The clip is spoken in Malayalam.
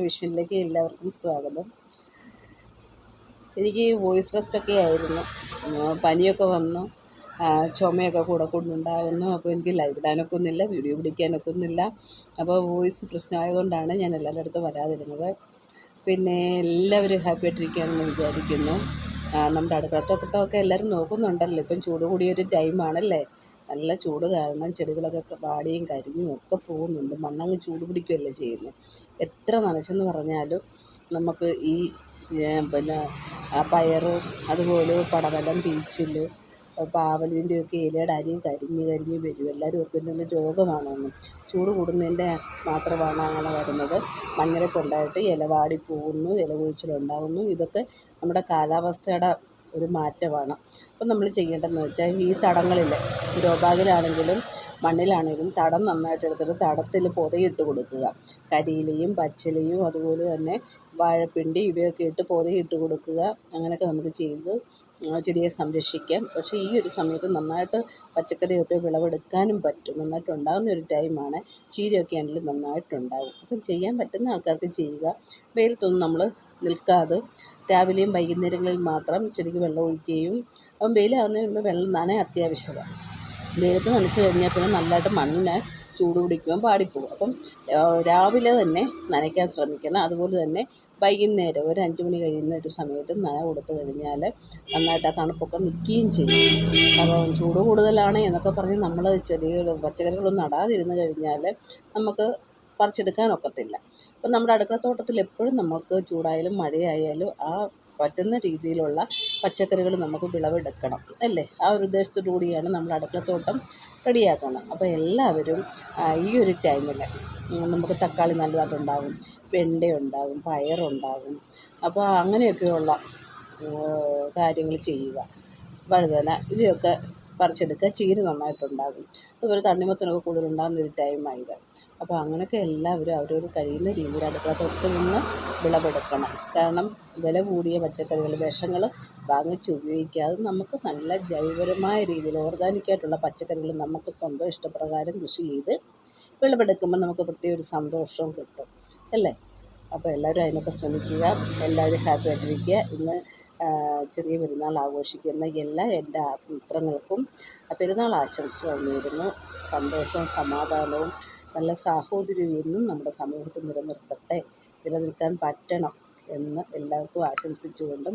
വിഷനിലേക്ക് എല്ലാവർക്കും സ്വാഗതം. എനിക്ക് വോയിസ് റെസ്റ്റൊക്കെ ആയിരുന്നു, പനിയൊക്കെ വന്നു, ചുമയൊക്കെ കൂടെ കൊണ്ടുണ്ടാകുന്നു. അപ്പോൾ എനിക്ക് ലൈവ് ഇടാനൊക്കെ ഒന്നുമില്ല, വീഡിയോ പിടിക്കാനൊക്കെ ഒന്നുമില്ല. അപ്പോൾ വോയിസ് പ്രശ്നമായതുകൊണ്ടാണ് ഞാൻ എല്ലാവരുടെ അടുത്തും വരാതിരുന്നത്. പിന്നെ എല്ലാവരും ഹാപ്പി ആയിട്ടിരിക്കുകയാണെന്ന് വിചാരിക്കുന്നു. നമ്മുടെ അടുക്കളത്തോട്ടമൊക്കെ എല്ലാവരും നോക്കുന്നുണ്ടല്ലോ. ഇപ്പം ചൂട് കൂടിയൊരു ടൈമാണല്ലേ. നല്ല ചൂട് കാരണം ചെടികളൊക്കെ വാടിയും കരിഞ്ഞും ഒക്കെ പോകുന്നുണ്ട്. മണ്ണങ്ങ് ചൂട് പിടിക്കുകയല്ലേ ചെയ്യുന്നത്. എത്ര നനച്ചെന്ന് പറഞ്ഞാലും നമുക്ക് ഈ പിന്നെ പയറ്, അതുപോലെ പടവലം, പീച്ചിൽ, പാവലിൻ്റെയൊക്കെ ഇലയുടെ അരിയും കരിഞ്ഞ് വരും. എല്ലാവരും ഓർക്കുന്നതിന് രോഗമാണെന്ന്. ചൂട് കൂടുന്നതിൻ്റെ മാത്രമാണ് അങ്ങനെ വരുന്നത്. മഞ്ഞളൊക്കെ ഉണ്ടായിട്ട് ഇല വാടി പോകുന്നു, ഇല കൊഴിച്ചിലുണ്ടാകുന്നു. ഇതൊക്കെ നമ്മുടെ കാലാവസ്ഥയുടെ ഒരു മാറ്റമാണ്. അപ്പം നമ്മൾ ചെയ്യേണ്ടതെന്ന് വെച്ചാൽ ഈ തടങ്ങളിൽ ഗ്രോ ബാഗിലാണെങ്കിലും മണ്ണിലാണെങ്കിലും തടം നന്നായിട്ട് എടുത്തിട്ട് തടത്തിൽ പൊതയിട്ട് കൊടുക്കുക. കരിയിലയും പച്ചിലയും അതുപോലെ തന്നെ വാഴപ്പിണ്ടി ഇവയൊക്കെ ഇട്ട് പൊതയിട്ട് കൊടുക്കുക. അങ്ങനെയൊക്കെ നമുക്ക് ചെയ്ത് ചെടിയെ സംരക്ഷിക്കാം. പക്ഷേ ഈ ഒരു സമയത്ത് നന്നായിട്ട് പച്ചക്കറിയൊക്കെ വിളവെടുക്കാനും പറ്റും. നന്നായിട്ടുണ്ടാകുന്ന ഒരു ടൈമാണ്. ചീരയൊക്കെ ആണെങ്കിലും നന്നായിട്ടുണ്ടാകും. അപ്പം ചെയ്യാൻ പറ്റുന്ന ആൾക്കാർക്ക് ചെയ്യുക. വെയിലത്തൊന്നും നമ്മൾ നിൽക്കാതെ രാവിലെയും വൈകുന്നേരങ്ങളിൽ മാത്രം ചെടിക്ക് വെള്ളം ഒഴിക്കുകയും, അപ്പം വെയിലാകുന്നതിന് മുമ്പ് വെള്ളം നനയാൻ അത്യാവശ്യമാണ്. വെയിലത്ത് നനച്ച് കഴിഞ്ഞാൽ പിന്നെ നല്ലതായിട്ട് മണ്ണിന് ചൂട് പിടിക്കുമ്പോൾ പാടിപ്പോകും. അപ്പം രാവിലെ തന്നെ നനയ്ക്കാൻ ശ്രമിക്കണം. അതുപോലെ തന്നെ വൈകുന്നേരം ഒരു 5 മണി കഴിയുന്ന ഒരു സമയത്ത് നന കൊടുത്തു കഴിഞ്ഞാൽ നന്നായിട്ട് ആ തണുപ്പൊക്കെ നിൽക്കുകയും ചെയ്യും. അപ്പം ചൂട് കൂടുതലാണ് എന്നൊക്കെ പറഞ്ഞ് നമ്മൾ പച്ചക്കറികളൊന്നും നടാതിരുന്ന് കഴിഞ്ഞാൽ നമുക്ക് പറിച്ചെടുക്കാനൊക്കത്തില്ല. അപ്പം നമ്മുടെ അടുക്കളത്തോട്ടത്തിൽ എപ്പോഴും നമുക്ക് ചൂടായാലും മഴയായാലും ആ പറ്റുന്ന രീതിയിലുള്ള പച്ചക്കറികൾ നമുക്ക് വിളവെടുക്കണം അല്ലേ. ആ ഒരു ഉദ്ദേശത്തോടു കൂടിയാണ് നമ്മൾ അടുക്കളത്തോട്ടം റെഡിയാക്കണം. അപ്പോൾ എല്ലാവരും ഈ ഒരു ടൈമിൽ നമുക്ക് തക്കാളി നല്ലതായിട്ടുണ്ടാകും, വെണ്ടയുണ്ടാകും, പയറുണ്ടാകും. അപ്പോൾ അങ്ങനെയൊക്കെയുള്ള കാര്യങ്ങൾ ചെയ്യുക. വഴുതന ഇവയൊക്കെ പറിച്ചെടുക്കുക. ചീര നന്നായിട്ടുണ്ടാകും. അതുപോലെ തണ്ണിമത്തനൊക്കെ കൂടുതലുണ്ടാകുന്ന ഒരു ടൈമായത്. അപ്പോൾ അങ്ങനെയൊക്കെ എല്ലാവരും അവരവർ കഴിയുന്ന രീതിയിൽ അടുക്കളത്തോട്ടത്തിൽ നിന്ന് വിളവെടുക്കണം. കാരണം വില കൂടിയ പച്ചക്കറികൾ, വിഷങ്ങൾ വാങ്ങിച്ച് ഉപയോഗിക്കാതെ നമുക്ക് നല്ല ജൈവപരമായ രീതിയിൽ ഓർഗാനിക്കായിട്ടുള്ള പച്ചക്കറികൾ നമുക്ക് സ്വന്തം ഇഷ്ടപ്രകാരം കൃഷി ചെയ്ത് വിളവെടുക്കുമ്പോൾ നമുക്ക് പ്രത്യേക ഒരു സന്തോഷവും കിട്ടും അല്ലേ. അപ്പോൾ എല്ലാവരും അതിനൊക്കെ ശ്രമിക്കുക. എല്ലാവരും ഹാപ്പി ആയിട്ടിരിക്കുക. ഇന്ന് ചെറിയ പെരുന്നാൾ ആഘോഷിക്കുന്ന എല്ലാ എൻ്റെ മിത്രങ്ങൾക്കും പെരുന്നാൾ ആശംസകൾ നേരുന്നു. സന്തോഷവും സമാധാനവും നല്ല സാഹോദര്യവും എന്നും നമ്മുടെ സമൂഹത്തിൽ നിലനിൽക്കാൻ പറ്റണം എന്ന് എല്ലാവർക്കും ആശംസിച്ചുകൊണ്ട്